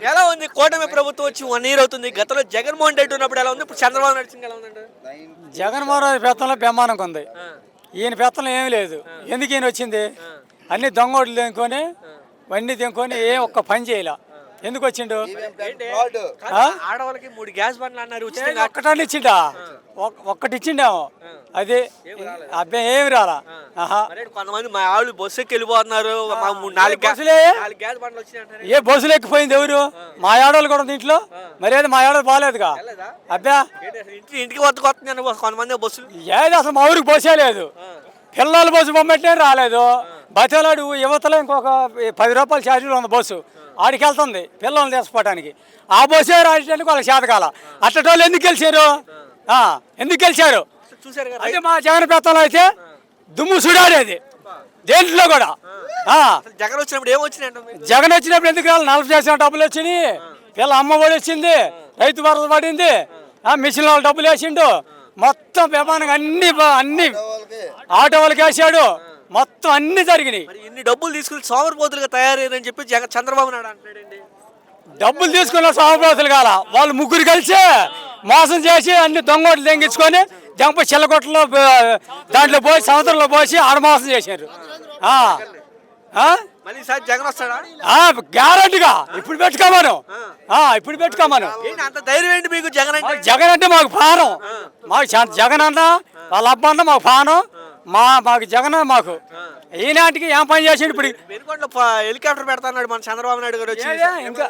ఎలా ఉంది కూటమి ప్రభుత్వం వచ్చి 1 ఇయర్ అవుతుంది. గతంలో జగన్మోహన్ రెడ్డి ఉన్నప్పుడు ఎలా ఉంది, ఇప్పుడు చంద్రబాబు నాయుడు ఎలా ఉందండి? జగన్మోహన్ రెడ్డి పెత్తనంలో బ్రహ్మాండంగా ఉంది. ఈయన పెత్తనం ఏమీ లేదు. ఎందుకు ఈయన వచ్చింది? అన్ని దొంగోట్లు తెంకొని వన్నీ తెంకొని ఒక్క పని చేయాల. ఎందుకు వచ్చిండు? ఆడవాళ్ళకి 3 గ్యాస్ బండ్లు అన్నారు. ఒక్కటాన్ని ఇచ్చిండా? ఒక్కటి ఇచ్చిండేమో. అది అబ్బాయి ఏమి రాలా. కొంతమంది మా ఆళ్ళు బస్సు ఎక్కి వెళ్ళిపోతున్నారు. 4 గ్యాస్ బండ్లు వచ్చినాయి. ఏ బస్సులు ఎక్కిపోయింది ఎవరు? మా ఆడవాళ్ళు కూడా దీంట్లో. మరేది మా ఆడవాళ్ళు బాగాలేదుగా. అబ్బా ఇంటికి వస్తుంది కొంతమంది బస్సులు. ఏది అసలు మా ఊరికి బస్సే లేదు. పిల్లలు బస్సు పంపట్లే రాలేదు. బతలాడు యువతలో ఇంకొక 10 రూపాయల ఛార్జీలు ఉంది బస్సు. ఆడికి వెళ్తుంది పిల్లల్ని తీసుకోవడానికి. ఆ బస్సే రాయడానికి వాళ్ళకి చేతకాల. అట్టటోళ్ళు ఎందుకు గెలిచారు? ఎందుకు గెలిచారు? అయితే మా జగన్ పెత్తనం అయితే దుమ్ము సుడాడేది దేంట్లో కూడా. జగన్ వచ్చినప్పుడు ఏమొచ్చినాయి? జగన్ వచ్చినప్పుడు ఎందుకు రాలి? 40% డబ్బులు వచ్చినాయి. పిల్ల అమ్మ ఒడి వచ్చింది, రైతు భరోసా పడింది, మిషన్ వాళ్ళు డబ్బులు వేసిండు. మొత్తం విమానం అన్ని ఆటో వాళ్ళకి వేసాడు. మొత్తం అన్ని జరిగినాయి. ఇన్ని డబ్బులు తీసుకుని సోమరిపోతులుగా తయారయ్యారని చెప్పి చంద్రబాబు నాయుడు అంటున్నాడండి. డబ్బులు తీసుకున్న సోమరిపోతులు కాల, వాళ్ళు ముగ్గురు కలిసి మోసం చేసి అన్ని దొంగోట్లు తెంగించుకొని జంప చిల్లగొట్టలో దాంట్లో పోసి సముద్రంలో పోసి ఆడ మోసం చేశారు. జగన్ వస్తాడా? గ్యారంటీగా ఇప్పుడు పెట్టుకోమను. ఇప్పుడు పెట్టుకోమను. అంత ధైర్యం ఏంటి మీకు? జగన్ అంటే మాకు పానం. మాకు జగన్ అన్న వాళ్ళ అబ్బ అన్న మాకు పానం. మాకు జగన్ మాకు ఈనాటికి ఏం పని చేసిండు? ఇప్పుడు హెలికాప్టర్ పెడతాడు మన చంద్రబాబు నాయుడు గారు. ఇంకా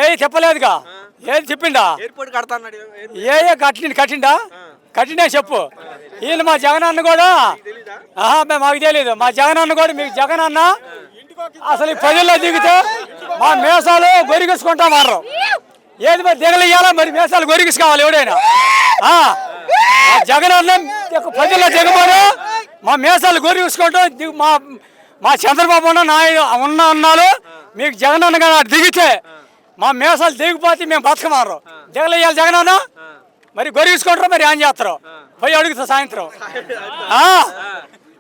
ఏది చెప్పలేదుగా. ఏది చెప్పిండా? ఎయిర్పోర్ట్ కడతాడు. కట్టిండా? కట్టినా చెప్పు. ఈయన మా జగన్ అన్న కూడా మాకు తెలియదు. మా జగన్ అన్న కూడా మీకు జగన్ అన్న అసలు ఈ ప్రజల్లో దిగితే మా మేసాలు గొరిగేసుకుంటా మారు. ఏది మరి దిగలియాలా? మరి మేసాలు గొరిగేసుకోవాలి ఎవడైనా. జగన్ అన్న ప్రజల్లో దిగబోరు మా మేసాలు గొరిగేసుకుంటాం. మా చంద్రబాబు ఉన్న అన్నాలు మీకు జగన్ అన్న కానీ దిగితే మా మేసాలు దిగిపోతే మేము బతకమారు. దిగలియాలి జగన్ అన్న. మరి గొరిగించుకుంటారు. మరి ఏం చేస్తారు? పోయి అడుగుతా సాయంత్రం.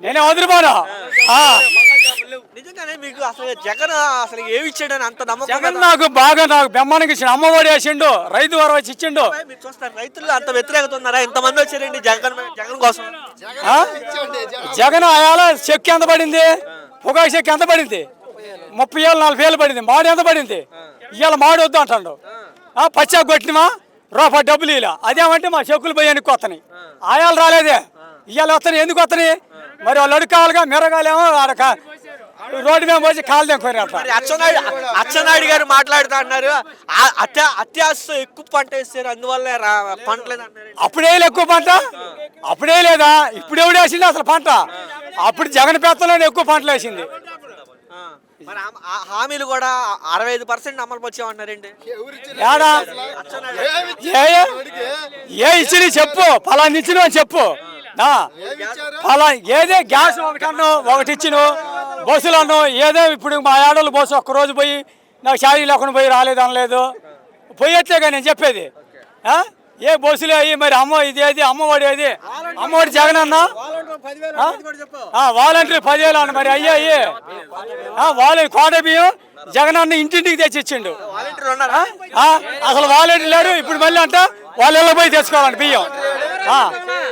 నేనే వదిలిపోను. నిజంగానే మీకు అసలు జగన్ అసలు ఏమి ఇచ్చాడని అంత నమ్మకం? జగన్ నాకు బ్రహ్మాండంగా ఇచ్చిండు. అమ్మఒడి వేసిండు, రైతు వరం వచ్చి ఇచ్చిండు. మీరు చూస్తారు రైతులు అంత వ్యతిరేకత ఉన్నారా? ఎంతమంది వచ్చారండి జగన్ కోసం? జగన్ ఆయాల చెక్ ఎంత పడింది? పొగాకు చెక్ ఎంత పడింది? 30,000-40,000 పడింది. మాడు ఎంత పడింది? ఇవాళ మాడు వద్దు అంటాడు. పచ్చాకు కొట్టినమా రూపాయి డబ్బులు ఇలా. అదేమంటే మా చెక్కులు పోయి వెనక్కి వస్తున్నాయి. ఆయాలు రాలేదే, ఇవాళ వస్తున్నాయి. ఎందుకు వస్తున్నాయి? మరి వాళ్ళు అడుక్కావాలిగా. మిరగాలేమో రోడ్డు మీద పోసి కాలు తెంకొని. అచ్చెన్నాయుడు గారు మాట్లాడుతూ అన్నారు అత్యాశతో ఎక్కువ పంట వేస్తారు, అందువల్ల పంటలేదు అన్నారు. అప్పుడే ఎక్కువ పంట అప్పుడే లేదా? ఇప్పుడు ఎవడు వేసింది అసలు పంట? అప్పుడు జగన్ పెత్తలోనే ఎక్కువ పంటలు వేసింది. మరి హామీలు కూడా 65% అమలు వచ్చామన్నారండి. ఏడా ఏ ఇచ్చిన చెప్పు, ఫలాన్ని ఇచ్చిన చెప్పు. ఫలా ఏదే గ్యాస్ ఒకటి ఇచ్చిన, బస్సులు అన్ను ఏదో. ఇప్పుడు మా ఆడోళ్ళు బస్సు ఒక్కరోజు పోయి నాకు ఛార్జీ లేకుండా పోయి రాలేదు అనలేదు. పోయట్లేగా నేను చెప్పేది. ఏ బస్సులు అయ్యి మరి ఏది అమ్మఒడి ఏది? అమ్మఒడి జగన్ అన్న వాలంటీర్ 10,000 అన్న. మరి అయ్యాయి వాళ్ళ కోట బియ్యం జగన్ అన్న ఇంటింటికి తెచ్చి ఇచ్చిండు. అసలు వాలంటీర్ లేడు. ఇప్పుడు మళ్ళీ అంట వాళ్ళు పోయి తెచ్చుకోవాలండి బియ్యం.